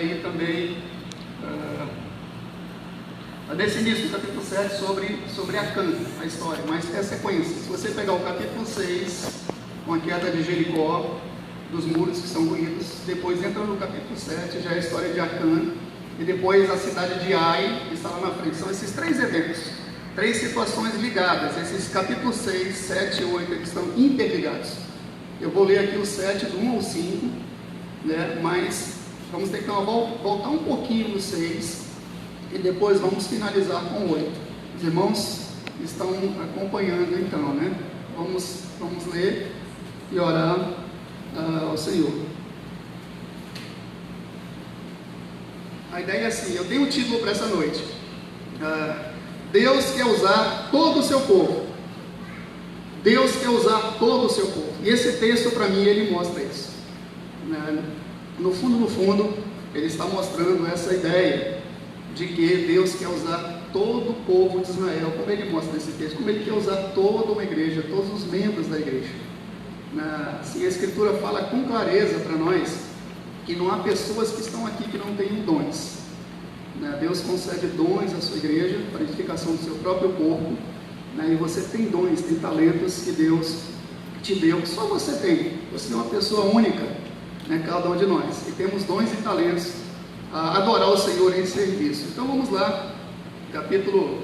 aí também nesse início do capítulo 7 sobre Acã, a história, mas é a sequência. Se você pegar o capítulo 6, com a queda de Jericó, dos muros que são ruídos, depois entra no capítulo 7, já é a história de Acã, e depois a cidade de Ai, que está lá na frente. São esses três eventos, três situações ligadas. Esses capítulos 6, 7 e 8, eles estão interligados. Eu vou ler aqui o 7 do 1 ao 5, né? Mas vamos ter que voltar um pouquinho no 6 e depois vamos finalizar com o 8. Os irmãos estão acompanhando então, né? Vamos ler e orar ao Senhor. A ideia é assim, eu tenho um título para essa noite. Deus quer usar todo o seu povo. Deus quer usar todo o seu povo. E esse texto, para mim, ele mostra isso. No fundo, ele está mostrando essa ideia de que Deus quer usar todo o povo de Israel, como ele mostra nesse texto, como ele quer usar toda uma igreja, todos os membros da igreja. Assim, a Escritura fala com clareza para nós que não há pessoas que estão aqui que não tenham dons. Deus concede dons à sua igreja para a edificação do seu próprio corpo, e você tem dons, tem talentos que Deus te deu, que só você tem. Você é uma pessoa única, cada um de nós, e temos dons e talentos a adorar o Senhor em serviço. Então vamos lá, capítulo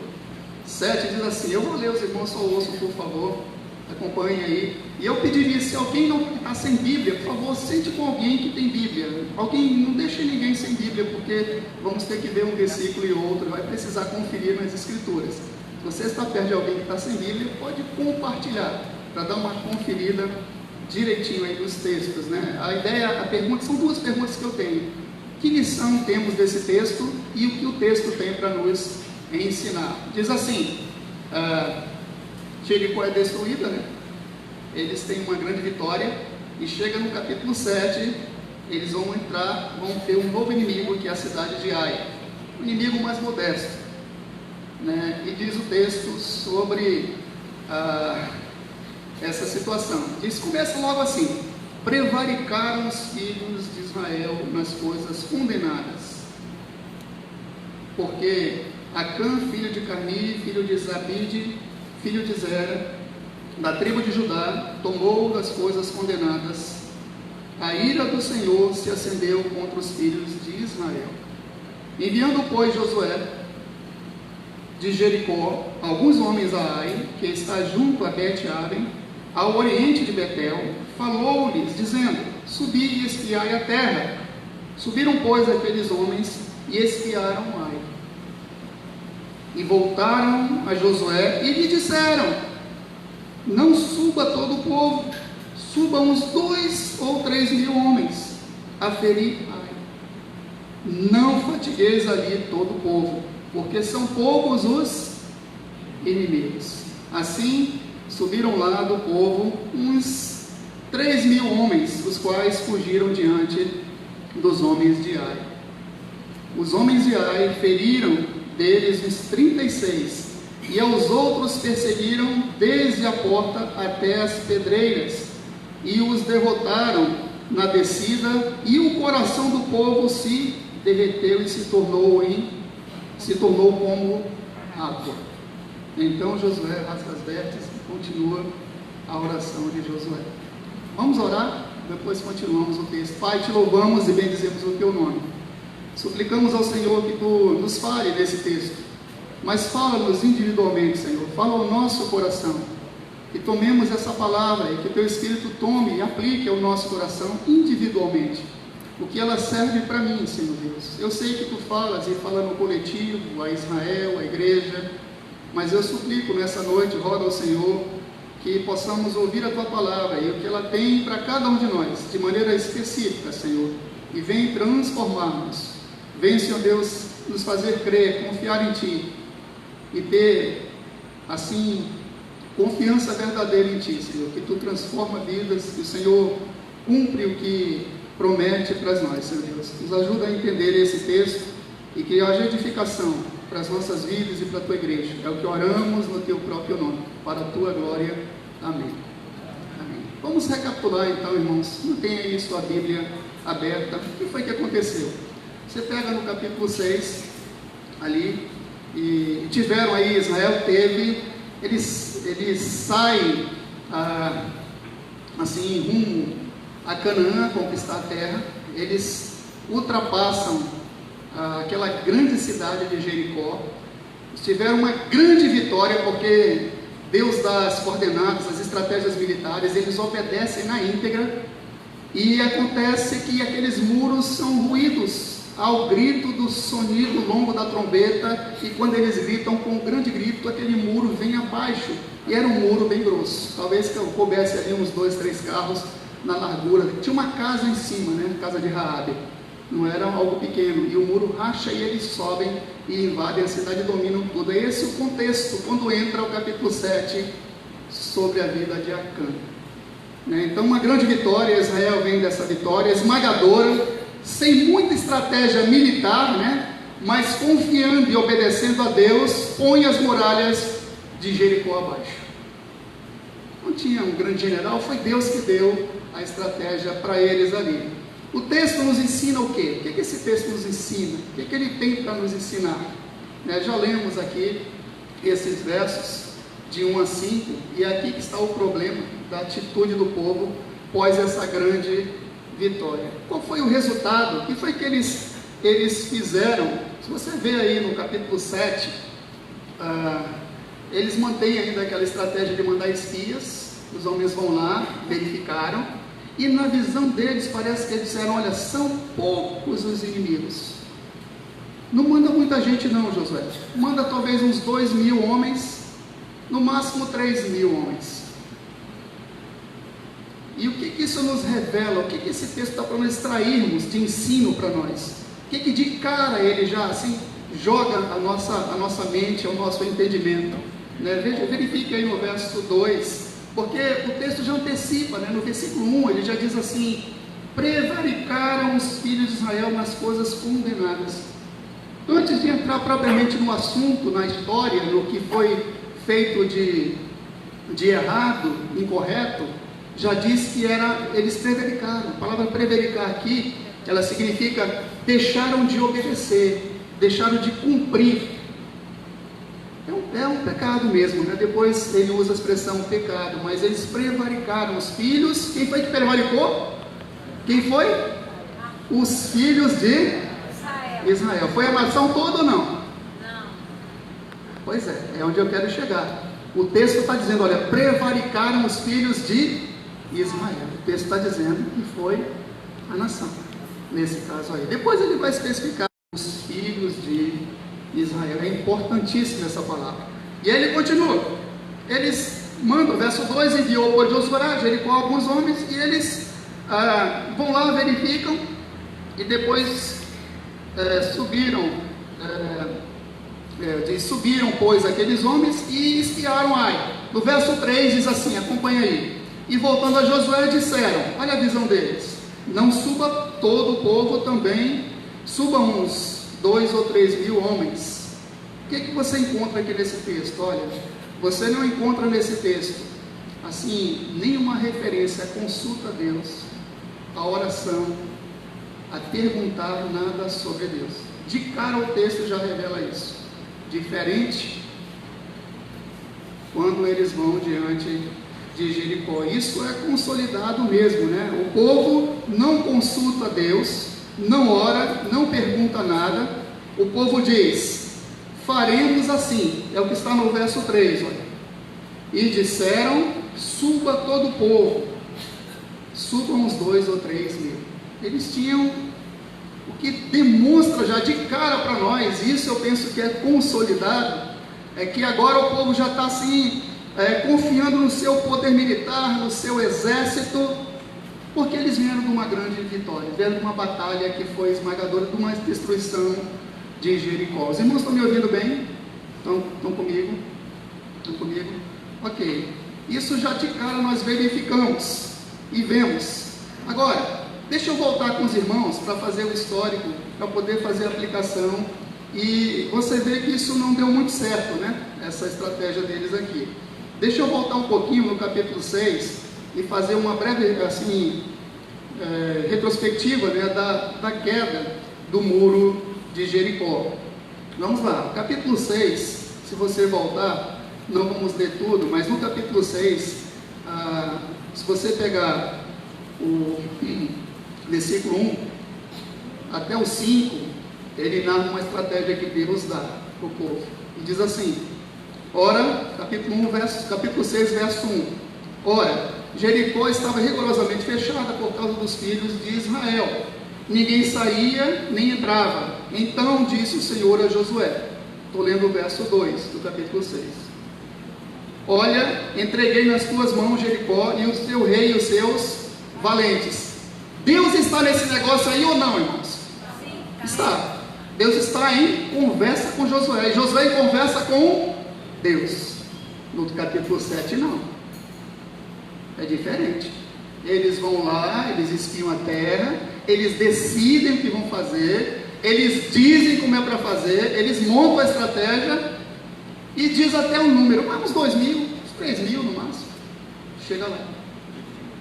7 diz assim, eu vou ler, os irmãos só ouçam, por favor, acompanhem aí. E eu pediria, se alguém não está sem Bíblia, por favor, sente com alguém que tem Bíblia. Alguém, não deixe ninguém sem Bíblia, porque vamos ter que ver um versículo e outro, vai precisar conferir nas Escrituras. Se você está perto de alguém que está sem Bíblia, pode compartilhar, para dar uma conferida direitinho aí nos textos, A pergunta, são duas perguntas que eu tenho. Que lição temos desse texto e o que o texto tem para nos ensinar? Diz assim, Jericó é destruída, Eles têm uma grande vitória, e chega no capítulo 7, eles vão ter um novo inimigo, que é a cidade de Ai, um inimigo mais modesto, e diz o texto sobre essa situação. Começa logo assim, prevaricaram os filhos de Israel nas coisas condenadas, porque Acã, filho de Carmi, filho de Zabide, filho de Zera, da tribo de Judá, tomou das coisas condenadas. A ira do Senhor se acendeu contra os filhos de Israel. Enviando, pois, Josué de Jericó alguns homens a Ai, que está junto a Bet-Aven, ao oriente de Betel, falou-lhes, dizendo, subi e espiai a terra. Subiram, pois, aqueles homens e espiaram Ai. E voltaram a Josué e lhe disseram, não suba todo o povo, suba uns 2 ou 3 mil homens a ferir Ai. Não fatigueis ali todo o povo, porque são poucos os inimigos. Assim, subiram lá do povo uns 3 mil homens, os quais fugiram diante dos homens de Ai. Os homens de Ai feriram deles os 36, e aos outros perseguiram desde a porta até as pedreiras, e os derrotaram na descida, e o coração do povo se derreteu e se tornou como água. Então Josué rasga as vestes e continua a oração de Josué. Vamos orar? Depois continuamos o texto. Pai, te louvamos e bendizemos o teu nome. Suplicamos ao Senhor que tu nos fale nesse texto, mas fala-nos individualmente, Senhor. Fala ao nosso coração, que tomemos essa palavra e que teu Espírito tome e aplique ao nosso coração individualmente o que ela serve para mim, Senhor Deus. Eu sei que tu falas e fala no coletivo, a Israel, a igreja, mas eu suplico nessa noite, rogo ao Senhor, que possamos ouvir a tua palavra e o que ela tem para cada um de nós, de maneira específica, Senhor, e vem transformar-nos. Vem, Senhor Deus, nos fazer crer, confiar em Ti e ter, assim, confiança verdadeira em Ti, Senhor, que Tu transforma vidas, que o Senhor cumpre o que promete para nós, Senhor Deus. Nos ajuda a entender esse texto e que haja edificação para as nossas vidas e para a Tua igreja. É o que oramos no Teu próprio nome, para a Tua glória. Amém. Amém. Vamos recapitular então, irmãos. Não tem aí sua Bíblia aberta. O que foi que aconteceu? Você pega no capítulo 6, ali, e tiveram aí, Israel teve, eles saem, assim, rumo a Canaã, conquistar a terra. Eles ultrapassam aquela grande cidade de Jericó. Eles tiveram uma grande vitória, porque Deus dá as coordenadas, as estratégias militares, eles obedecem na íntegra, e acontece que aqueles muros são ruídos ao grito do sonido longo da trombeta, e quando eles gritam com um grande grito, aquele muro vem abaixo, e era um muro bem grosso, talvez que coubesse ali uns 2, 3 carros na largura. Tinha uma casa em cima, né? Casa de Raabe, não era algo pequeno, e o muro racha e eles sobem e invadem a cidade e dominam tudo. É esse o contexto quando entra o capítulo 7 sobre a vida de Acã, né? Então, uma grande vitória. Israel vem dessa vitória esmagadora, sem muita estratégia militar, né? Mas confiando e obedecendo a Deus, põe as muralhas de Jericó abaixo. Não tinha um grande general, foi Deus que deu a estratégia para eles ali. O texto nos ensina o quê? O que esse texto nos ensina? O que ele tem para nos ensinar? Né? Já lemos aqui esses versos de 1 a 5, e é aqui que está o problema da atitude do povo após essa grande vitória. Qual foi o resultado? O que foi que eles fizeram? Se você vê aí no capítulo 7, eles mantêm ainda aquela estratégia de mandar espias. Os homens vão lá, verificaram, e na visão deles parece que eles disseram: olha, são poucos os inimigos, não manda muita gente não, Josué, manda talvez uns 2.000 homens, no máximo 3.000 homens. E o que isso nos revela? O que esse texto está para nós extrairmos de ensino para nós? O que de cara ele já assim joga a nossa mente, ao nosso entendimento, né? Verifique aí no verso 2, porque o texto já antecipa, né? No versículo 1 ele já diz assim: prevaricaram os filhos de Israel nas coisas condenadas. Então, antes de entrar propriamente no assunto, na história, no que foi feito de errado, incorreto, já diz que eles prevaricaram. A palavra prevaricar aqui, ela significa deixaram de obedecer, deixaram de cumprir. É um pecado mesmo, né? Depois ele usa a expressão pecado, mas eles prevaricaram os filhos. Quem foi que prevaricou? Quem foi? Os filhos de Israel. Foi a nação toda ou não? Não. Pois é onde eu quero chegar. O texto está dizendo, olha, prevaricaram os filhos de Israel. O texto está dizendo que foi a nação, nesse caso aí. Depois ele vai especificar os filhos de Israel. É importantíssima essa palavra. E aí ele continua. Eles mandam, verso 2, enviou por Josué, Jericó, alguns homens, e eles vão lá, verificam, e depois subiram, pois, aqueles homens e espiaram Ai. No verso 3 diz assim, acompanha aí: e voltando a Josué disseram, olha a visão deles, não suba todo o povo também, suba uns 2 ou 3.000 homens. O que você encontra aqui nesse texto? Olha, você não encontra nesse texto, assim, nenhuma referência a consulta a Deus, a oração, a perguntar nada sobre Deus. De cara o texto já revela isso. Diferente quando eles vão diante de Jericó. Isso é consolidado mesmo, né? O povo não consulta Deus, não ora, não pergunta nada. O povo diz, faremos assim. É o que está no verso 3, olha. E disseram, suba todo o povo, subam uns 2 ou 3.000. Eles tinham, o que demonstra já de cara para nós, isso eu penso que é consolidado, é que agora o povo já está assim, confiando no seu poder militar, no seu exército, porque eles vieram de uma grande vitória, vieram de uma batalha que foi esmagadora, de uma destruição de Jericó. Os irmãos estão me ouvindo bem? Estão comigo? Estão comigo? Ok. Isso já de cara nós verificamos e vemos. Agora, deixa eu voltar com os irmãos para fazer o histórico, para poder fazer a aplicação, e você vê que isso não deu muito certo, né? Essa estratégia deles aqui. Deixa eu voltar um pouquinho no capítulo 6 e fazer uma breve, assim, retrospectiva, né, da queda do muro de Jericó. Vamos lá, capítulo 6, se você voltar, não vamos ler tudo, mas no capítulo 6, se você pegar o versículo 1 até o 5, ele narra uma estratégia que Deus dá para o povo, e diz assim: ora, capítulo 6, verso 1, ora, Jericó estava rigorosamente fechada por causa dos filhos de Israel, ninguém saía nem entrava. Então disse o Senhor a Josué, estou lendo o verso 2 do capítulo 6, olha, entreguei nas tuas mãos Jericó e o teu rei e os seus valentes. Deus está nesse negócio aí ou não, irmãos? Sim. Está. Deus está em conversa com Josué, e Josué conversa com Deus. No capítulo 7 não, é diferente. Eles vão lá, eles espiam a terra, eles decidem o que vão fazer, eles dizem como é para fazer, eles montam a estratégia e diz até um número, uns 2.000, uns 3.000 no máximo, chega lá.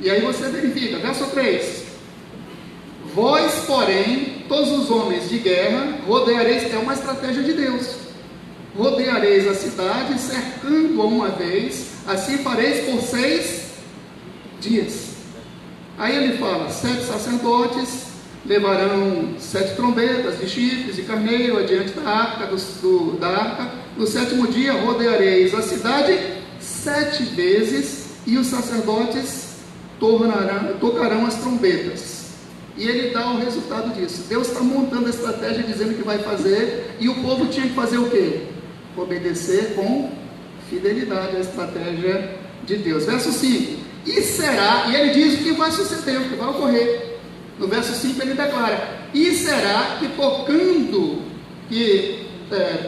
E aí você verifica, verso 3, vós, porém, todos os homens de guerra, rodeareis, é uma estratégia de Deus, rodeareis a cidade, cercando-a uma vez, assim fareis por 6 dias. Aí ele fala, 7 sacerdotes levarão 7 trombetas de chifres de carneiro adiante da arca, da arca. No 7º dia rodeareis a cidade 7 vezes, e os sacerdotes tocarão as trombetas. E ele dá o resultado disso. Deus está montando a estratégia, dizendo que vai fazer, e o povo tinha que fazer o quê? Obedecer com fidelidade à estratégia de Deus. Verso 5, e será, e ele diz o que vai suceder, o que vai ocorrer. No verso 5 ele declara, e será que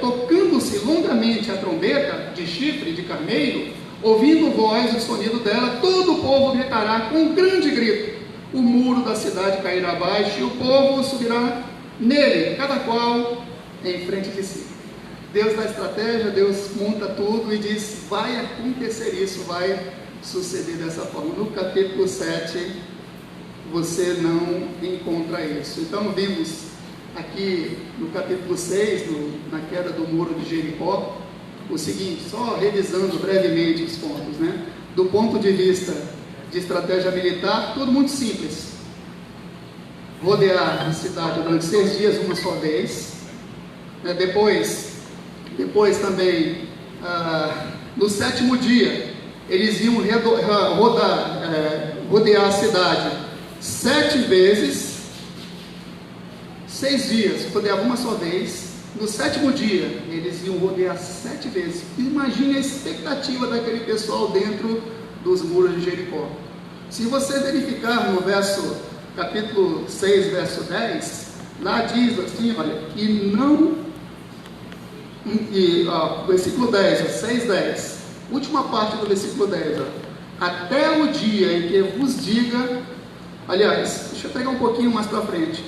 tocando-se longamente a trombeta de chifre de carneiro, ouvindo voz o sonido dela, todo o povo gritará com um grande grito, o muro da cidade cairá abaixo, e o povo subirá nele, cada qual em frente de si. Deus dá estratégia, Deus monta tudo e diz, vai acontecer isso, vai suceder dessa forma. No capítulo 7, você não encontra isso. Então vimos aqui no capítulo 6, na queda do muro de Jericó, o seguinte, só revisando brevemente os pontos, né? Do ponto de vista de estratégia militar, tudo muito simples. Rodear a cidade durante 6 dias, uma só vez. Depois também, no 7º dia, eles iam rodear a cidade 7 vezes, 6 dias, rodeava uma só vez. No 7º dia, eles iam rodear 7 vezes. Imagine a expectativa daquele pessoal dentro dos muros de Jericó. Se você verificar no capítulo 6, verso 10, lá diz assim, olha, versículo 10, 6, 10, última parte do versículo 10, até o dia em que vos diga, aliás, deixa eu pegar um pouquinho mais para frente,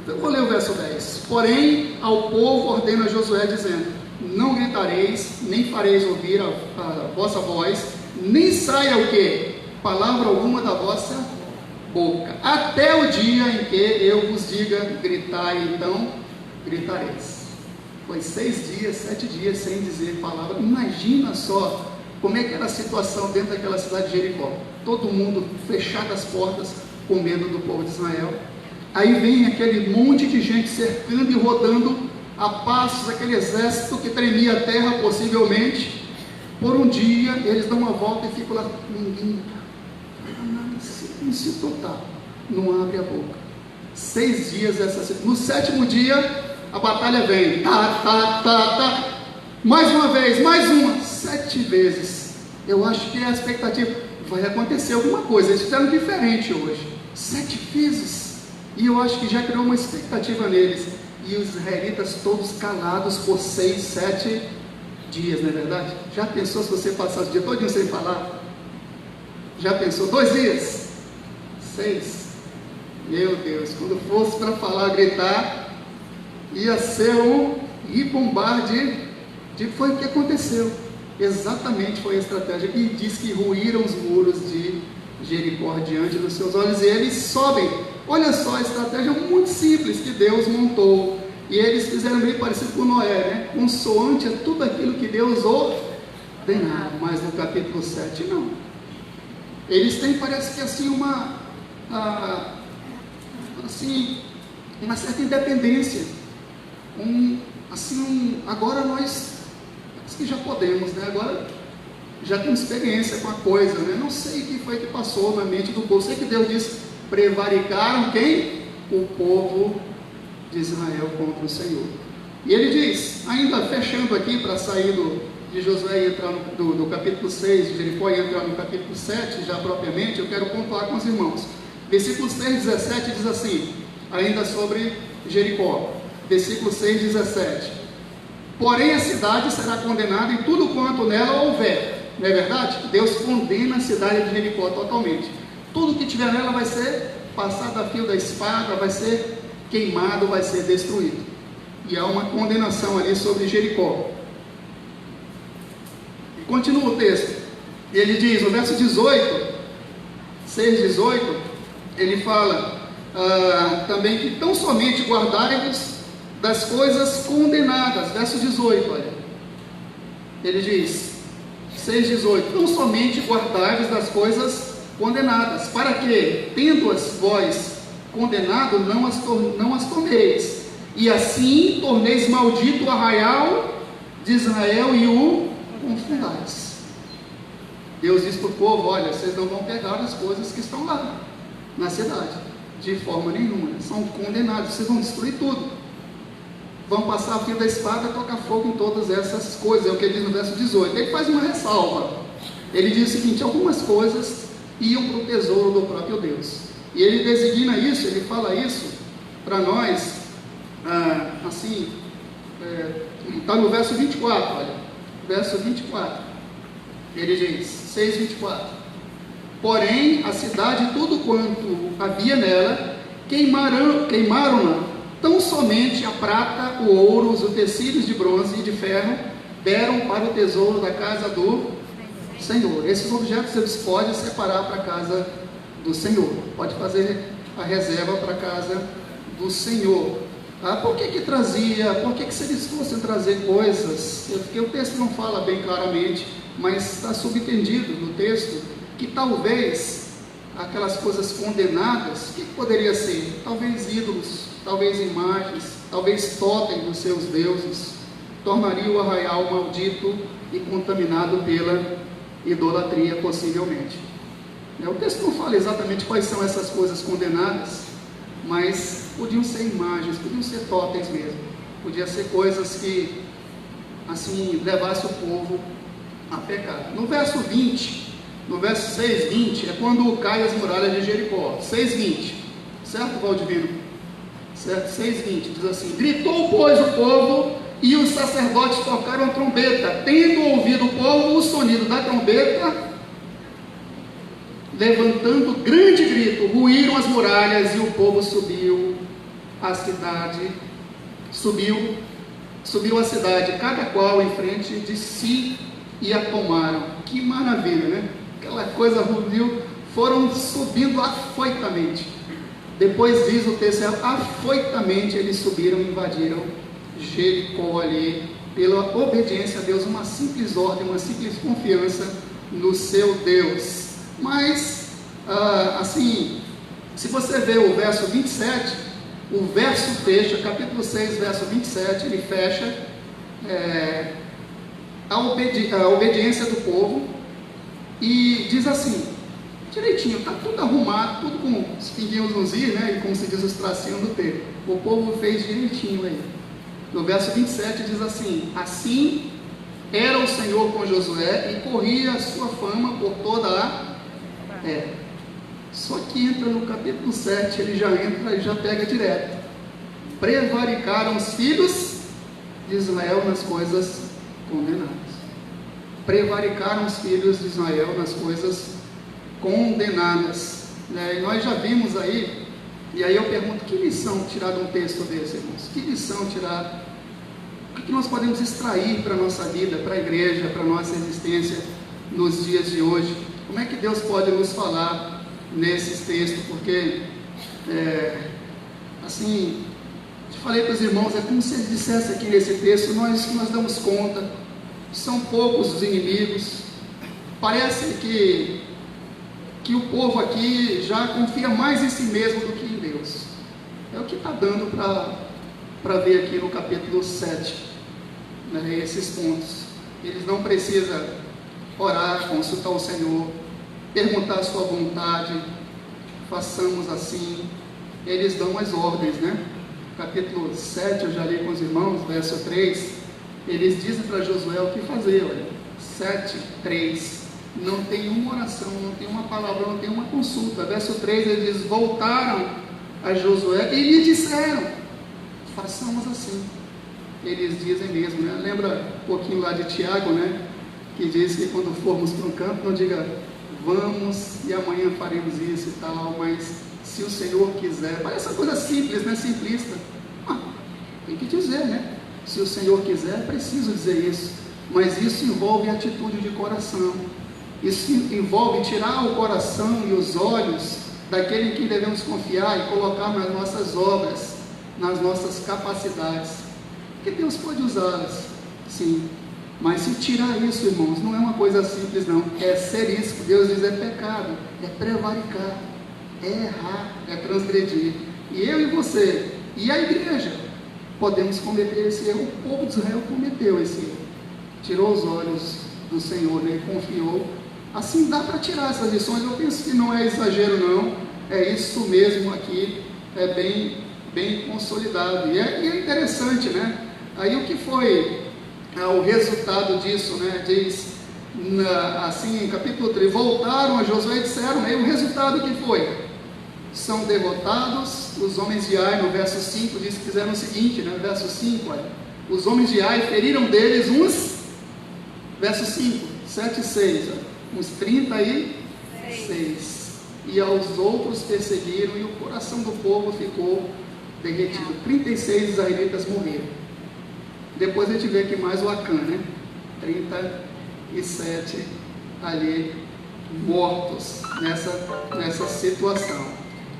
eu vou ler o verso 10, porém ao povo ordena Josué dizendo, não gritareis, nem fareis ouvir a vossa voz, nem saia o que? Palavra alguma da vossa boca, até o dia em que eu vos diga, gritai, então gritareis. Foi 6 dias, 7 dias sem dizer palavra. Imagina só como é que era a situação dentro daquela cidade de Jericó. Todo mundo fechado as portas com medo do povo de Israel. Aí vem aquele monte de gente cercando e rodando a passos, aquele exército que tremia a terra possivelmente. Por um dia eles dão uma volta e ficam lá, ninguém, silêncio total, não abre a boca. 6 dias no 7º dia a batalha vem, mais uma vez, mais uma, 7 vezes. Eu acho que a expectativa, vai acontecer alguma coisa, eles fizeram diferente hoje, 7 vezes, e eu acho que já criou uma expectativa neles, e os israelitas todos calados por 6, 7 dias, não é verdade? Já pensou se você passasse o dia todo sem falar? Já pensou, 2 dias? 6, meu Deus, quando fosse para falar, gritar, ia ser um ribombar foi o que aconteceu, exatamente foi a estratégia, e diz que ruíram os muros de Jericó diante dos seus olhos, e eles sobem Olha só a estratégia muito simples que Deus montou. E eles fizeram meio parecido com Noé, né? Consoante a tudo aquilo que Deus ordenava. Mas no capítulo 7, não. Eles têm, parece que assim, uma certa independência. Agora nós, parece que já podemos, né? Agora já temos experiência com a coisa, né? Não sei o que foi que passou na mente do povo. Sei que Deus disse: prevaricaram quem? O povo de Israel contra o Senhor. E ele diz, ainda fechando aqui para sair de Josué e entrar do capítulo 6 de Jericó e entrar no capítulo 7 já propriamente, eu quero pontuar com os irmãos. Versículo 6, 17 diz assim, ainda sobre Jericó, versículo 6, 17: porém a cidade será condenada e tudo quanto nela houver. Não é verdade? Deus condena a cidade de Jericó totalmente. Tudo que tiver nela vai ser passado a fio da espada, vai ser queimado, vai ser destruído. E há uma condenação ali sobre Jericó. E continua o texto. Ele diz, no verso 18, 6:18, ele fala também que tão somente guardai-vos das coisas condenadas. Verso 18, olha. Ele diz, 6:18, tão somente guardai-vos das coisas condenadas, para que, tendo-as vós condenado, não as tomeis, e assim torneis maldito o arraial de Israel e o confundais. Deus diz para o povo: olha, vocês não vão pegar as coisas que estão lá na cidade, de forma nenhuma, são condenados, vocês vão destruir tudo, vão passar a fio da espada, tocar fogo em todas essas coisas. É o que ele diz no verso 18. Ele faz uma ressalva, ele diz o seguinte: algumas coisas iam para o tesouro do próprio Deus, e ele designa isso, ele fala isso para nós, está no verso 24, olha, verso 24, ele diz, 6:24: porém a cidade e tudo quanto havia nela queimaram-na, tão somente a prata, o ouro, os utensílios de bronze e de ferro deram para o tesouro da casa do Senhor. Esses objetos eles podem separar para a casa do Senhor, pode fazer a reserva para a casa do Senhor. Por que trazia? Por que se eles fossem trazer coisas? Porque o texto não fala bem claramente, mas está subentendido no texto que talvez aquelas coisas condenadas, o que poderia ser? Talvez ídolos, talvez imagens, talvez totem dos seus deuses, tornaria o arraial maldito e contaminado pela idolatria, possivelmente. O texto não fala exatamente quais são essas coisas condenadas, mas podiam ser imagens, podiam ser totens mesmo, podiam ser coisas que assim levassem o povo a pecar. No verso 20, no verso 6:20, é quando caem as muralhas de Jericó. 6:20, certo, Valdivino? Certo, 6:20, diz assim: gritou, pois, o povo, e os sacerdotes tocaram a trombeta. Tendo ouvido o povo o sonido da trombeta, levantando grande grito, ruíram as muralhas, e o povo subiu a cidade, subiu a cidade, cada qual em frente de si, e a tomaram. Que maravilha, né? Aquela coisa ruiu, foram subindo afoitamente. Depois diz o texto, afoitamente eles subiram e invadiram Jericó ali, pela obediência a Deus, uma simples ordem, uma simples confiança no seu Deus. Mas, se você ver o verso 27, o verso fecha, capítulo 6, verso 27, ele fecha a obediência do povo, e diz assim, direitinho, está tudo arrumado, tudo com os pinguinhos nos i, né, e como se diz os tracinhos do T. O povo fez direitinho aí. No verso 27 diz assim: assim era o Senhor com Josué e corria a sua fama por toda a terra. Só que entra no capítulo 7, ele já entra e já pega direto. Prevaricaram os filhos de Israel nas coisas condenadas. Prevaricaram os filhos de Israel nas coisas condenadas. E nós já vimos aí, e aí eu pergunto, que lição tirar de um texto desse, irmãos? Que lição tirar? O que nós podemos extrair para a nossa vida, para a igreja, para a nossa existência nos dias de hoje? Como é que Deus pode nos falar nesses textos? Porque Assim, falei para os irmãos, é como se ele dissesse aqui nesse texto, nós damos conta, são poucos os inimigos, parece que o povo aqui já confia mais em si mesmo do que em Deus. É o que está dando para ver aqui no capítulo 7, né, esses pontos. Eles não precisam orar, consultar o Senhor, perguntar a sua vontade, façamos assim. Eles dão as ordens, né? Capítulo 7, eu já li com os irmãos, verso 3, eles dizem para Josué o que fazer, olha, 7, 3, não tem uma oração, não tem uma palavra, não tem uma consulta. Verso 3, eles voltaram a Josué e lhe disseram, façamos assim. Eles dizem mesmo, né? Lembra um pouquinho lá de Tiago, né? Que diz que quando formos para um campo, não diga, vamos e amanhã faremos isso e tal, mas se o Senhor quiser, parece uma coisa simples, né? Simplista. Tem que dizer, né? Se o Senhor quiser, é preciso dizer isso. Mas isso envolve atitude de coração. Isso envolve tirar o coração e os olhos daquele em que devemos confiar e colocar nas nossas obras, nas nossas capacidades. Porque Deus pode usá-las, sim. Mas se tirar isso, irmãos, não é uma coisa simples, não. É seríssimo. Deus diz, é pecado, é prevaricar, é errar, é transgredir. E eu e você, e a igreja, podemos cometer esse erro. O povo de Israel cometeu esse erro. Tirou os olhos do Senhor, né, e confiou. Assim dá para tirar essas lições. Eu penso que não é exagero, não. É isso mesmo aqui. É bem consolidado. E é interessante, né? Aí o que foi o resultado disso, né? Diz assim em capítulo 3, voltaram a Josué e disseram, aí o resultado que foi? São derrotados os homens de Ai, no verso 5, diz que fizeram o seguinte, né? Verso 5, olha, os homens de Ai feriram deles uns, verso 5, 7 e 6, olha, uns 36, e aos outros perseguiram, e o coração do povo ficou derretido. 36 israelitas morreram. Depois a gente vê aqui mais o Acã, né? 37 ali mortos nessa situação.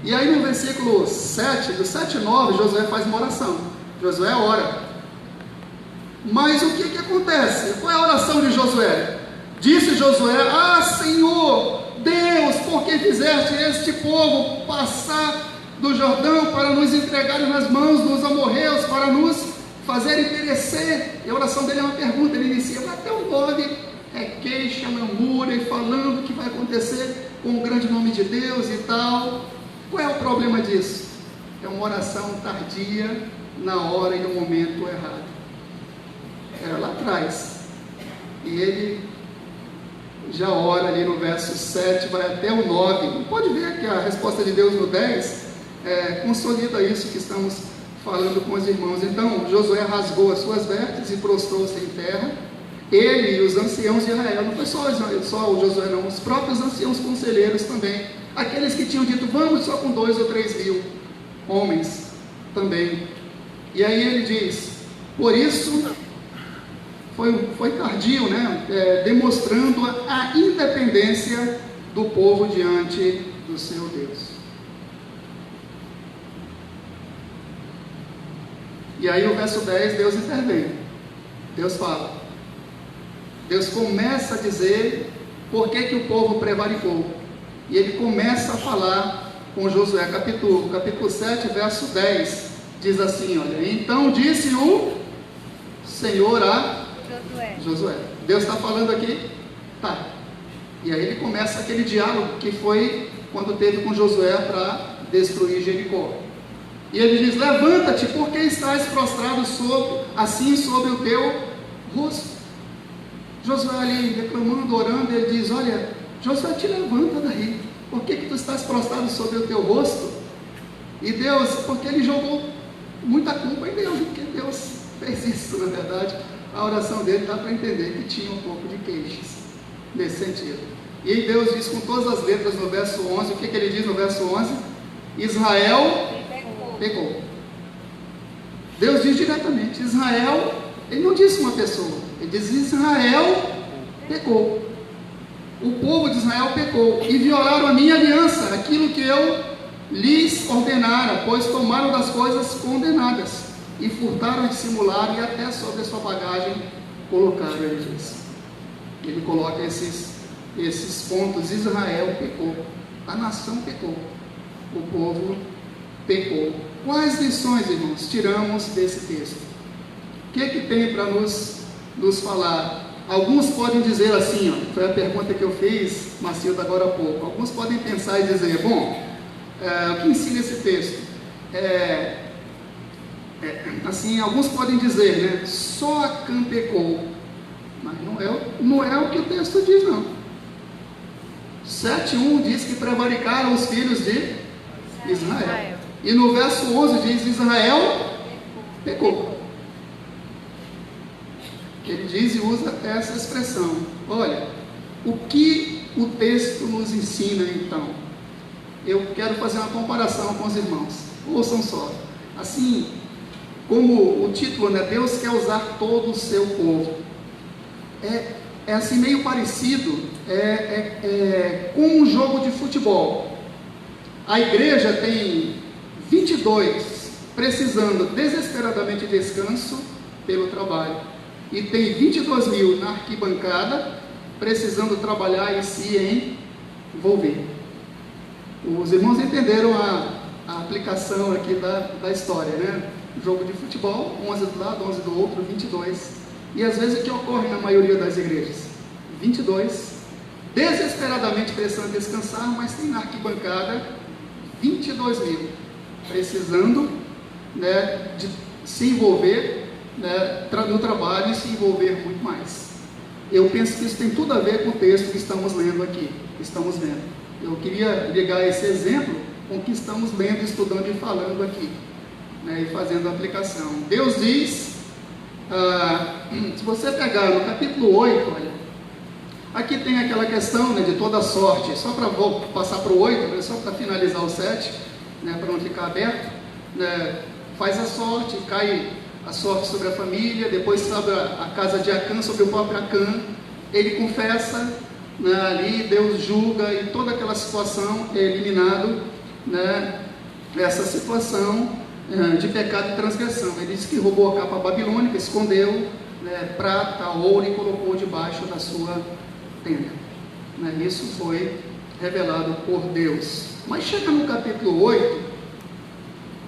E aí no versículo 7, do 7 e 9, Josué faz uma oração. Josué ora. Mas o que acontece? Qual é a oração de Josué? Disse Josué, Senhor, Deus, por que fizeste este povo passar do Jordão para nos entregarem nas mãos dos amorreus, para nos fazerem perecer? E a oração dele é uma pergunta, ele inicia até o 9, queixa, namora e falando o que vai acontecer com o grande nome de Deus e tal. Qual é o problema disso? É uma oração tardia, na hora e no momento errado. Era lá atrás. E ele já ora ali no verso 7, vai até o 9. E pode ver que a resposta de Deus no 10 consolida isso que estamos falando com os irmãos. Então Josué rasgou as suas vestes e prostrou-se em terra, ele e os anciãos de Israel. Não foi só o Josué, não, os próprios anciãos conselheiros também, aqueles que tinham dito vamos só com 2 ou 3 mil homens também. E aí ele diz, por isso foi tardio, né? Demonstrando a independência do povo diante do seu Deus. E aí o verso 10, Deus intervém. Deus fala. Deus começa a dizer por que o povo prevaricou. E ele começa a falar com Josué, capítulo 7, verso 10. Diz assim, olha, então disse o Senhor a Josué. Deus está falando aqui? Tá. E aí ele começa aquele diálogo que foi quando teve com Josué para destruir Jericó. E ele diz, levanta-te, porque estás prostrado sobre o teu rosto. Josué ali reclamando, orando, ele diz, olha, Josué, te levanta daí, por que tu estás prostrado sobre o teu rosto? E Deus, porque ele jogou muita culpa em Deus, porque Deus fez isso, na verdade. A oração dele dá para entender que tinha um pouco de queixas nesse sentido. E aí Deus diz com todas as letras no verso 11, o que ele diz no verso 11? Israel pecou. Deus diz diretamente, Israel, ele não disse uma pessoa, ele diz Israel pecou. O povo de Israel pecou e violaram a minha aliança, aquilo que eu lhes ordenara, pois tomaram das coisas condenadas, e furtaram, dissimularam, e até sobre a sua bagagem colocaram, ele diz. Ele coloca esses pontos. Israel pecou, a nação pecou, o povo pecou. Quais lições, irmãos, tiramos desse texto? O que tem para nos falar? Alguns podem dizer assim, ó, foi a pergunta que eu fiz, Macilda, agora há pouco. Alguns podem pensar e dizer, bom, o que ensina esse texto? Assim, alguns podem dizer, né, só Acã pecou, mas não é o que o texto diz, não. 7:1 diz que prevaricaram os filhos de Israel. E no verso 11 diz, Israel pecou. Ele diz e usa essa expressão. Olha, o que o texto nos ensina então? Eu quero fazer uma comparação com os irmãos. Ouçam só. Assim, como o título, né? Deus quer usar todo o seu povo. É assim meio parecido com um jogo de futebol. A igreja tem 22 precisando desesperadamente de descanso pelo trabalho. E tem 22 mil na arquibancada, precisando trabalhar e se envolver. Os irmãos entenderam a aplicação aqui da história, né? Jogo de futebol, 11 do lado, 11 do outro, 22. E às vezes o que ocorre na maioria das igrejas? 22, desesperadamente precisando descansar, mas tem na arquibancada 22 mil, precisando, né, de se envolver, né, no trabalho e se envolver muito mais. Eu penso que isso tem tudo a ver com o texto que estamos lendo aqui, estamos vendo. Eu queria ligar esse exemplo com o que estamos lendo, estudando e falando aqui, né, e fazendo a aplicação. Deus diz, se você pegar no capítulo 8, olha, aqui tem aquela questão, né, de toda sorte, só para passar para o 8, né, só para finalizar o 7, né, para não ficar aberto, né, faz a sorte, cai a sorte sobre a família, depois sobre a casa de Acã, sobre o próprio Acã, ele confessa, né, ali, Deus julga, e toda aquela situação é eliminado, né, essa situação de pecado e transgressão. Ele disse que roubou a capa babilônica, escondeu, né, prata, ouro, e colocou debaixo da sua tenda, né, isso foi revelado por Deus. Mas chega no capítulo 8,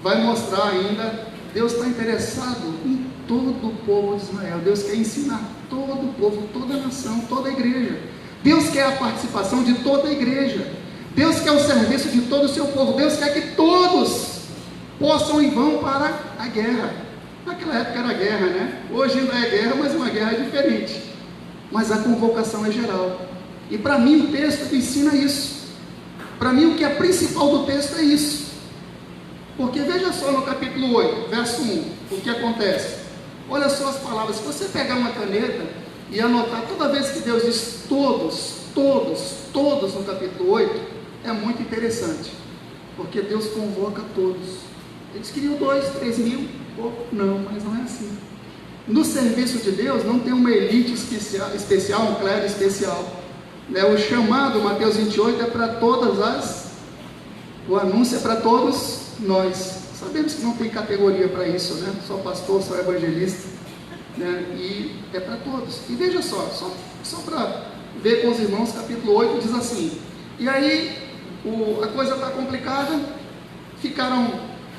vai mostrar ainda, Deus está interessado em todo o povo de Israel. Deus quer ensinar todo o povo, toda a nação, toda a igreja. Deus quer a participação de toda a igreja. Deus quer o serviço de todo o seu povo. Deus quer que todos possam ir vão para a guerra. Naquela época era guerra, né? Hoje ainda é guerra, mas uma guerra diferente. Mas a convocação é geral. E para mim o texto ensina isso. Para mim o que é principal do texto é isso. Porque veja só no capítulo 8, verso 1, o que acontece. Olha só as palavras. Se você pegar uma caneta e anotar toda vez que Deus diz todos, todos, todos no capítulo 8, é muito interessante. Porque Deus convoca todos. Eles queriam 2, 3 mil. Não, mas não é assim. No serviço de Deus não tem uma elite especial, um clero especial. Né? O chamado, Mateus 28, é para todas o anúncio é para todos nós. Sabemos que não tem categoria para isso, né? Só pastor, só evangelista, né? E é para todos. E veja só para ver com os irmãos, capítulo 8 diz assim: e aí a coisa está complicada,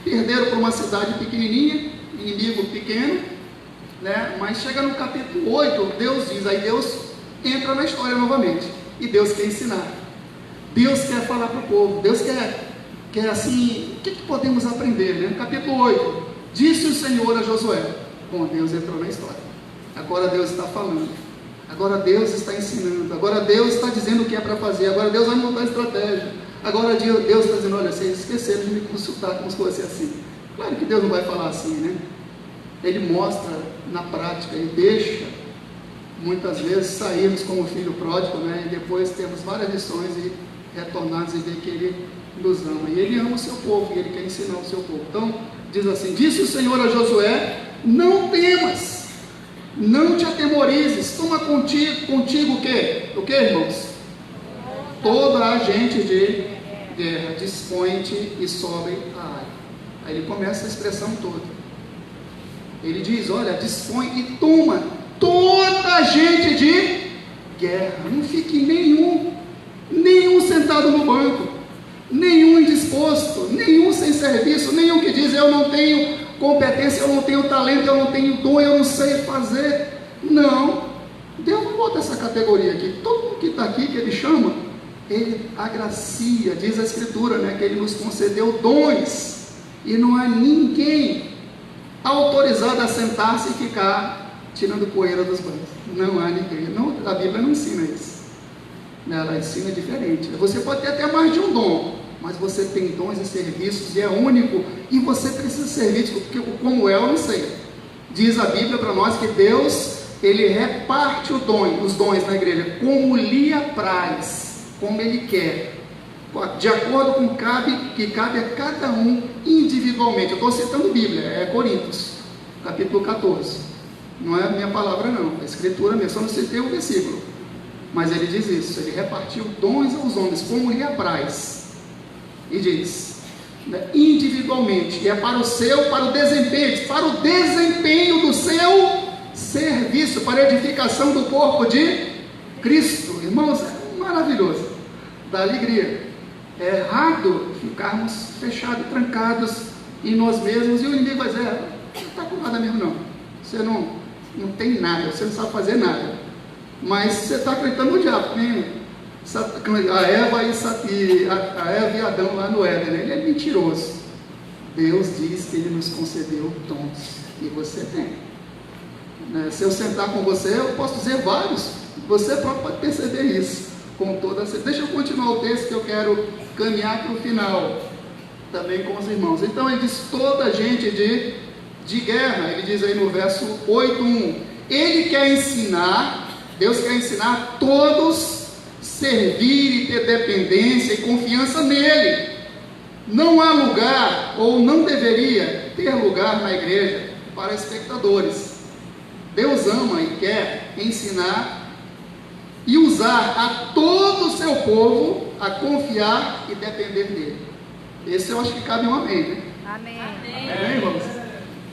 perderam para uma cidade pequenininha, inimigo pequeno, né? Mas chega no capítulo 8, Deus diz, aí Deus entra na história novamente, e Deus quer ensinar, Deus quer falar para o povo, Deus quer assim, o que podemos aprender, né? Capítulo 8, disse o Senhor a Josué. Bom, Deus entrou na história, agora Deus está falando, agora Deus está ensinando, agora Deus está dizendo o que é para fazer, agora Deus vai montar a estratégia, agora Deus está dizendo, olha, vocês esqueceram de me consultar como se fosse assim. Claro que Deus não vai falar assim, né? Ele mostra na prática, ele deixa muitas vezes sairmos como filho pródigo, né? E depois temos várias lições e retornarmos e ver que ele nos ama, e ele ama o seu povo, e ele quer ensinar o seu povo. Então, diz assim, disse o Senhor a Josué, não temas, não te atemorizes, toma contigo o quê? O que, irmãos? Toda a gente de guerra, dispõe-te e sobe a Ai. Aí ele começa a expressão toda. Ele diz, olha, dispõe e toma toda a gente de guerra. Não fique nenhum sentado no banco, nenhum indisposto, nenhum sem serviço, nenhum que diz, eu não tenho competência, eu não tenho talento, eu não tenho dom, eu não sei fazer. Não, Deus não bota essa categoria aqui. Todo mundo que está aqui, que Ele chama, Ele agracia, diz a Escritura, né, que Ele nos concedeu dons, e não há ninguém autorizado a sentar-se e ficar tirando poeira dos bancos. Não há ninguém. Não, a Bíblia não ensina isso. Ela ensina diferente. Você pode ter até mais de um dom, mas você tem dons e serviços e é único, e você precisa servir, porque como eu não sei. Diz a Bíblia para nós que Deus, Ele reparte os dons na igreja, como lhe apraz, como Ele quer, de acordo com que cabe a cada um individualmente. Eu estou citando Bíblia, é Coríntios, capítulo 14. Não é a minha palavra não, é a Escritura mesmo, só não citei o versículo. Mas ele diz isso, ele repartiu dons aos homens, como lhe apraz. E diz, né, individualmente, e é para o desempenho do seu serviço, para a edificação do corpo de Cristo. Irmãos, é maravilhoso, dá alegria. É errado ficarmos fechados, trancados em nós mesmos, e o inimigo vai dizer, você não está com nada mesmo não, você não tem nada, você não sabe fazer nada, mas você está acreditando no diabo, né? A Eva e Adão lá no Éden, né? Ele é mentiroso. Deus diz que Ele nos concedeu dons, e você tem, né? Se eu sentar com você, eu posso dizer vários, você próprio pode perceber isso, com toda a certeza. Deixa eu continuar o texto, que eu quero caminhar para o final, também com os irmãos. Então ele diz, toda a gente de guerra. Ele diz aí no verso 8:1, Ele quer ensinar, Deus quer ensinar a todos servir e ter dependência e confiança nele. Não há lugar, ou não deveria ter lugar na igreja para espectadores. Deus ama e quer ensinar e usar a todo o seu povo a confiar e depender dele. Esse eu acho que cabe um amém, né? Amém. Amém, irmãos?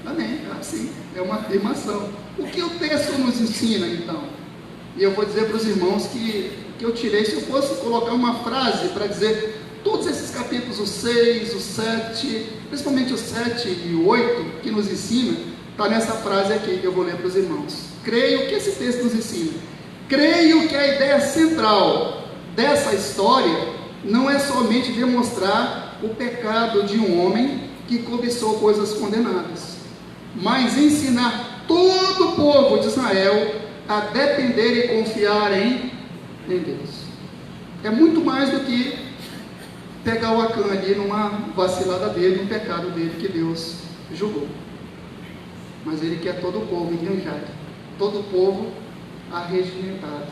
Amém, assim, é uma afirmação. O que o texto nos ensina, então? E eu vou dizer para os irmãos que eu tirei, se eu fosse colocar uma frase para dizer todos esses capítulos, o 6, o 7, principalmente o 7 e o 8, que nos ensina, está nessa frase aqui que eu vou ler para os irmãos. Creio que esse texto nos ensina. Creio que a ideia central dessa história não é somente demonstrar o pecado de um homem que cobiçou coisas condenadas, mas ensinar todo o povo de Israel a depender e confiar em Deus. É muito mais do que pegar o Acã ali numa vacilada dele, num pecado dele que Deus julgou. Mas Ele quer todo o povo enganjado, todo o povo arregimentado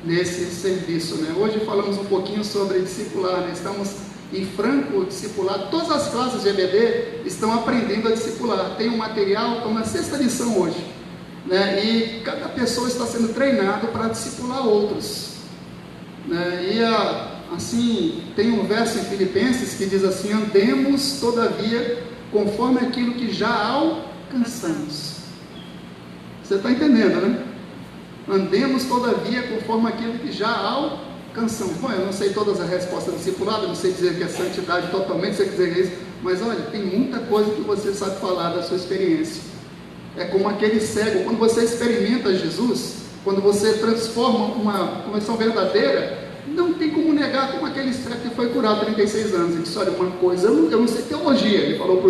nesse serviço, né? Hoje falamos um pouquinho sobre discipular, né? Estamos em franco discipulado. Todas as classes de EBD estão aprendendo a discipular. Tem um material, estão na 6ª lição hoje, né? E cada pessoa está sendo treinado para discipular outros, né? E assim, tem um verso em Filipenses que diz assim: andemos todavia conforme aquilo que já alcançamos. Você está entendendo, né? Andemos todavia conforme aquilo que já alcançamos. Bom, eu não sei todas as respostas discipuladas, não sei dizer que é santidade totalmente, sei dizer isso, mas olha, tem muita coisa que você sabe falar da sua experiência. É como aquele cego, quando você experimenta Jesus, quando você transforma uma conversão verdadeira, não tem como negar como aquele cego que foi curado há 36 anos. Ele disse: olha, uma coisa, eu não sei teologia. Ele falou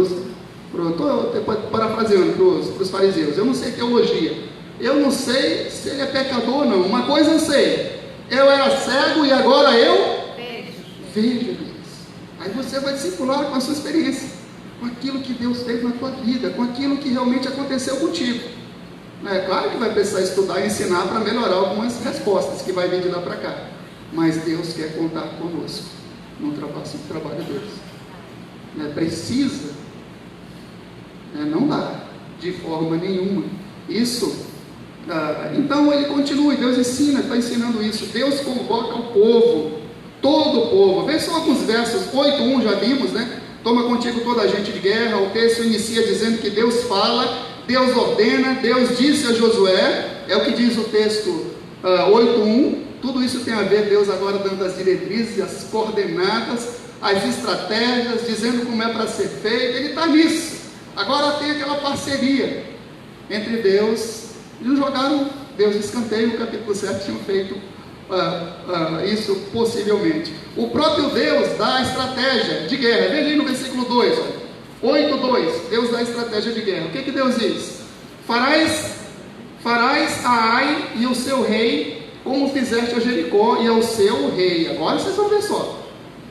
estou parafraseando para os fariseus, eu não sei teologia, eu não sei se ele é pecador ou não. Uma coisa eu sei, eu era cego e agora eu vejo. Aí você vai discipular com a sua experiência, com aquilo que Deus fez na tua vida, com aquilo que realmente aconteceu contigo. É claro que vai precisar estudar e ensinar para melhorar algumas respostas que vai vir de lá para cá, mas Deus quer contar conosco no trabalho deles. Precisa, não dá de forma nenhuma. Isso, então ele continua, Deus ensina, está ensinando isso. Deus convoca o povo, todo o povo. Vê só alguns versos, 8:1 já vimos, né? Toma contigo toda a gente de guerra. O texto inicia dizendo que Deus fala, Deus ordena, Deus disse a Josué, é o que diz o texto 8:1. Tudo isso tem a ver, Deus agora dando as diretrizes, as coordenadas, as estratégias, dizendo como é para ser feito. Ele está nisso. Agora tem aquela parceria entre Deus, e não jogaram Deus de escanteio. No capítulo 7 tinham feito isso possivelmente. O próprio Deus dá a estratégia de guerra. Veja aí no versículo 2, 8:2, Deus dá a estratégia de guerra. O que Deus diz? Farás a Ai e o seu rei, como fizeste a Jericó e ao seu rei. Agora vocês vão ver só.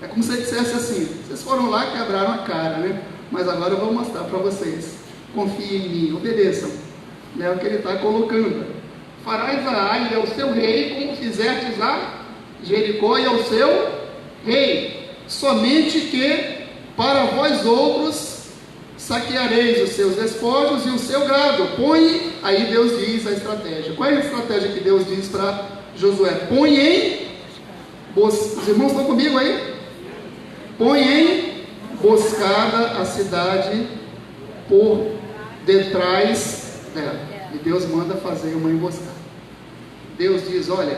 É como se ele dissesse assim: vocês foram lá e quebraram a cara, né? Mas agora eu vou mostrar para vocês. Confiem em mim, obedeçam. É o que ele está colocando. Farás a Ai e ao seu rei, como fizestes a Jericó e ao seu rei. Somente que para vós outros saqueareis os seus despojos e o seu gado. Põe, aí Deus diz a estratégia. Qual é a estratégia que Deus diz para Josué? Põe em os irmãos estão comigo aí? Põe em emboscada a cidade por detrás dela. E Deus manda fazer uma emboscada. Deus diz: olha,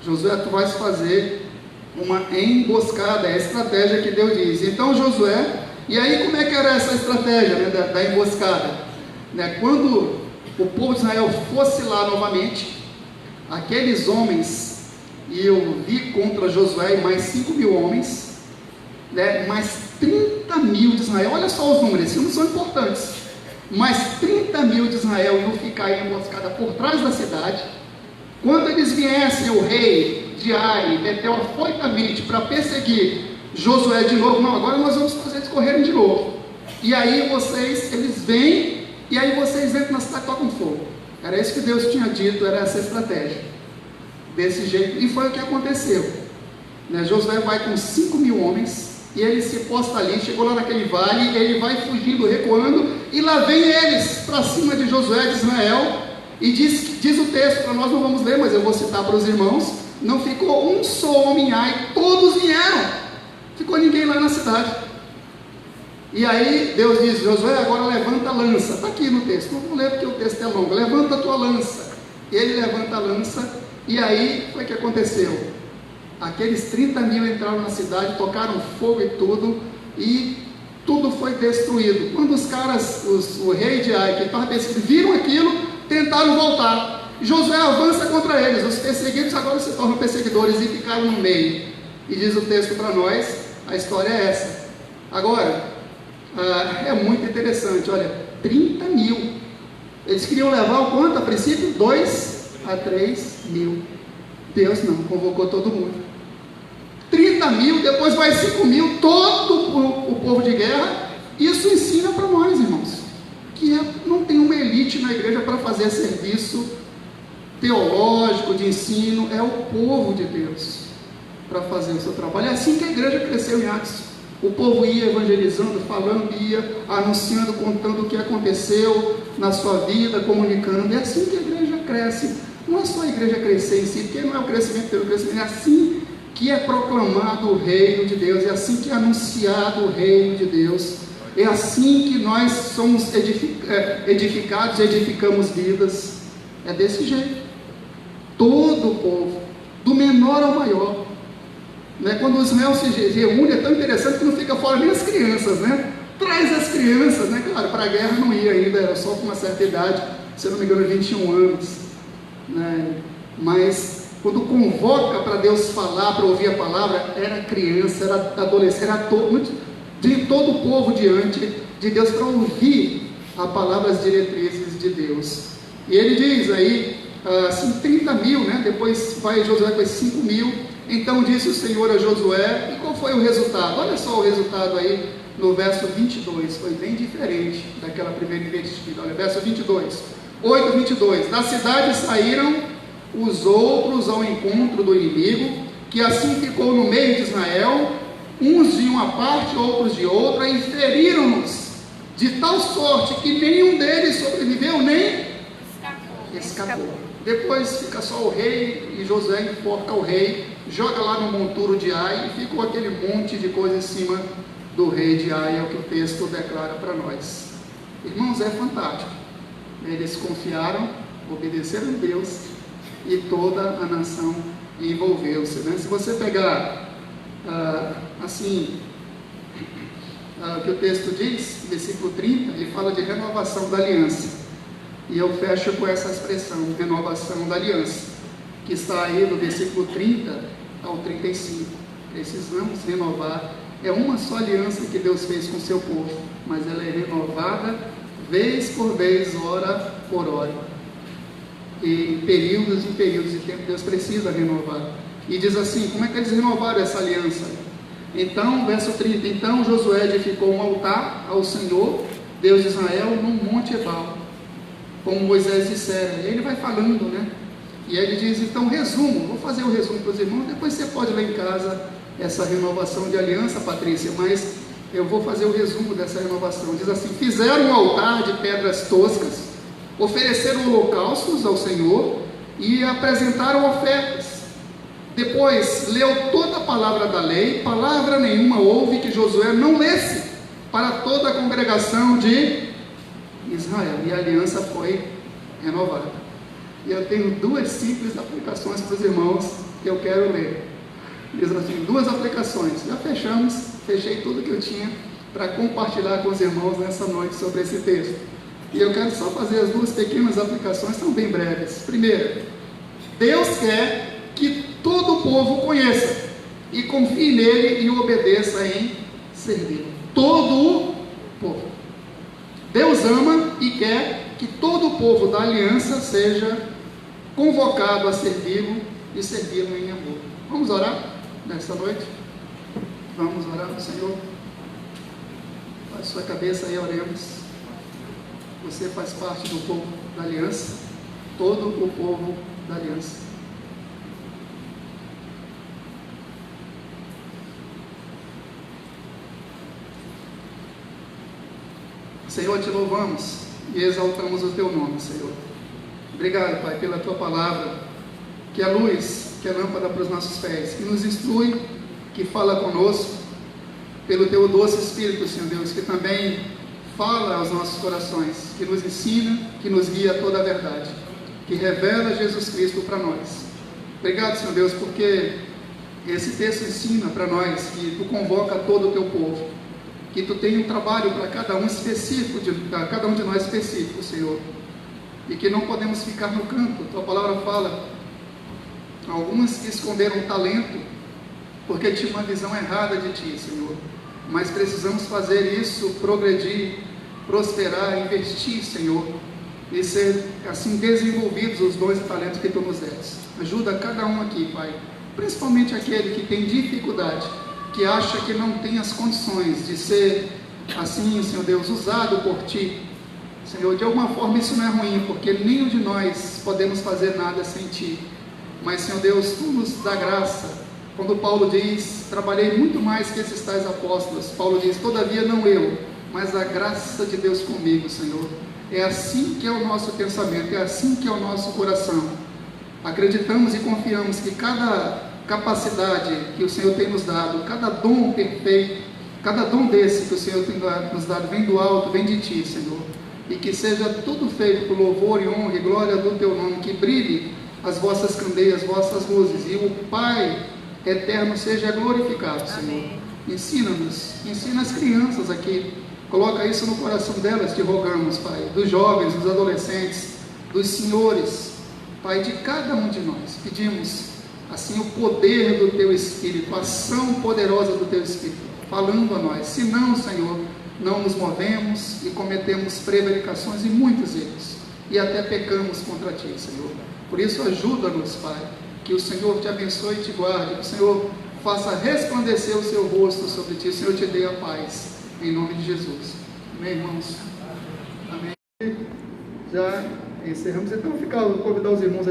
Josué, tu vais fazer uma emboscada. É a estratégia que Deus diz. Então Josué, e aí como é que era essa estratégia, né, da emboscada? Né, quando o povo de Israel fosse lá novamente, aqueles homens iam vir contra Josué e mais 5.000 homens, né, mais 30.000 de Israel. Olha só os números, esses números são importantes. Mais 30.000 de Israel iam ficar em emboscada por trás da cidade. Quando eles viessem, o rei de Ai meteu afoitamente para perseguir Josué de novo. Não, agora nós vamos fazer eles correrem de novo. E aí eles vêm, e aí vocês entram na cidade e tocam fogo. Era isso que Deus tinha dito, era essa estratégia. Desse jeito, e foi o que aconteceu. Né? Josué vai com 5.000 homens, e ele se posta ali, chegou lá naquele vale, ele vai fugindo, recuando, e lá vem eles para cima de Josué de Israel, e diz o texto, para nós não vamos ler, mas eu vou citar para os irmãos: não ficou um só homem em Ai, todos vieram, ficou ninguém lá na cidade. E aí Deus diz: Josué, agora levanta a lança. Está aqui no texto, não vou ler porque o texto é longo. Levanta a tua lança. Ele levanta a lança, e aí foi o que aconteceu. Aqueles 30.000 entraram na cidade, tocaram fogo e tudo foi destruído. Quando os caras, o rei de Ai, que estava perseguindo, viram aquilo, tentaram voltar. Josué avança contra eles. Os perseguidos agora se tornam perseguidores e ficaram no meio. E diz o texto para nós, a história é essa. Agora, é muito interessante, olha, 30.000. Eles queriam levar o quanto a princípio? 2 a 3.000. Deus não, convocou todo mundo. 30.000, depois vai 5.000, todo o povo de guerra. Isso ensina para nós, irmãos, que não tem uma elite na igreja para fazer serviço teológico, de ensino. É o povo de Deus para fazer o seu trabalho. É assim que a igreja cresceu em Atos. O povo ia evangelizando, falando, ia anunciando, contando o que aconteceu na sua vida, comunicando. É assim que a igreja cresce. Não é só a igreja crescer em si, porque não é o crescimento pelo crescimento, é assim que é proclamado o reino de Deus, é assim que é anunciado o reino de Deus, é assim que nós somos edificados e edificamos vidas. É desse jeito. Todo o povo, do menor ao maior. Né? Quando Israel se reúne, é tão interessante que não fica fora nem as crianças, né? Traz as crianças, né? Claro, para a guerra não ia ainda, era só com uma certa idade, se eu não me engano, 21 anos. Né? Mas quando convoca para Deus falar, para ouvir a palavra, era criança, era adolescente, era de todo o povo diante de Deus para ouvir a palavra, as diretrizes de Deus. E ele diz aí, assim, 30.000, né? Depois vai Josué com esses 5.000. Então disse o Senhor a Josué, e qual foi o resultado? Olha só o resultado aí no verso 22, foi bem diferente daquela primeira investida. Olha, verso 22, 8:22, da cidade saíram os outros ao encontro do inimigo, que assim ficou no meio de Israel, uns de uma parte, outros de outra, e feriram-nos, de tal sorte que nenhum deles sobreviveu, nem escapou. Depois fica só o rei, e Josué enforca o rei, joga lá no monturo de Ai, e ficou aquele monte de coisa em cima do rei de Ai, é o que o texto declara para nós. Irmãos, é fantástico. Eles confiaram, obedeceram a Deus, e toda a nação envolveu-se, né? Se você pegar, o que o texto diz, versículo 30, ele fala de renovação da aliança. E eu fecho com essa expressão, renovação da aliança, que está aí do versículo 30 ao 35. Precisamos renovar. É uma só aliança que Deus fez com o seu povo, mas ela é renovada vez por vez, hora por hora. E em períodos de tempo Deus precisa renovar. E diz assim, como é que eles renovaram essa aliança? Então, verso 30, então Josué edificou um altar ao Senhor, Deus de Israel, no monte Ebal, como Moisés dissera. E ele vai falando, né? E ele diz, então, resumo, vou fazer o resumo para os irmãos, depois você pode ler em casa essa renovação de aliança, Patrícia, mas eu vou fazer o resumo dessa renovação. Diz assim, fizeram um altar de pedras toscas, ofereceram holocaustos ao Senhor e apresentaram ofertas. Depois, leu toda a palavra da lei, palavra nenhuma houve que Josué não lesse para toda a congregação de Israel, e a aliança foi renovada. E eu tenho duas simples aplicações para os irmãos que eu quero ler. Diz assim, duas aplicações. Já fechei tudo que eu tinha para compartilhar com os irmãos nessa noite sobre esse texto. E eu quero só fazer as duas pequenas aplicações, são bem breves. Primeira, Deus quer que todo o povo conheça e confie nele e o obedeça em servir. Todo o povo. Deus ama e quer que todo o povo da aliança seja convocado a servi-lo e servi-lo em amor. Vamos orar nessa noite? Vamos orar ao Senhor. Faz sua cabeça e oremos. Você faz parte do povo da aliança, todo o povo da aliança. Senhor, te louvamos e exaltamos o teu nome, Senhor. Obrigado, Pai, pela tua palavra, que é luz, que é lâmpada para os nossos pés, que nos instrui, que fala conosco, pelo teu doce Espírito, Senhor Deus, que também fala aos nossos corações, que nos ensina, que nos guia a toda a verdade, que revela Jesus Cristo para nós. Obrigado, Senhor Deus, porque esse texto ensina para nós que tu convoca todo o teu povo, que tu tem um trabalho para cada um específico, para cada um de nós específico, Senhor, e que não podemos ficar no canto. Tua palavra fala, alguns que esconderam talento, porque tinham uma visão errada de ti, Senhor, mas precisamos fazer isso, progredir, prosperar, investir, Senhor, e ser assim desenvolvidos os dons e talentos que tu nos deste. Ajuda cada um aqui, Pai, principalmente aquele que tem dificuldade, que acha que não tem as condições de ser assim, Senhor Deus, usado por ti. Senhor, de alguma forma isso não é ruim, porque nenhum de nós podemos fazer nada sem ti, mas, Senhor Deus, tu nos dá graça. Quando Paulo diz, trabalhei muito mais que esses tais apóstolos, Paulo diz, todavia não eu, mas a graça de Deus comigo, Senhor. É assim que é o nosso pensamento, é assim que é o nosso coração. Acreditamos e confiamos que cada capacidade que o Senhor tem nos dado, cada dom perfeito, cada dom desse que o Senhor tem nos dado, vem do alto, vem de ti, Senhor, e que seja tudo feito por louvor e honra e glória do teu nome, que brilhe as vossas candeias, as vossas luzes, e o Pai eterno seja glorificado, Senhor. Ensina-nos, ensina as crianças aqui, coloca isso no coração delas, te rogamos, Pai, dos jovens, dos adolescentes, dos senhores, Pai, de cada um de nós, pedimos assim o poder do teu Espírito, a ação poderosa do teu Espírito, falando a nós. Se não, Senhor, não nos movemos e cometemos prevaricações e muitos erros, e até pecamos contra ti, Senhor. Por isso ajuda-nos, Pai, que o Senhor te abençoe e te guarde, que o Senhor faça resplandecer o seu rosto sobre ti, o Senhor te dê a paz, em nome de Jesus. Amém, irmãos? Amém. Já encerramos, então vou convidar os irmãos a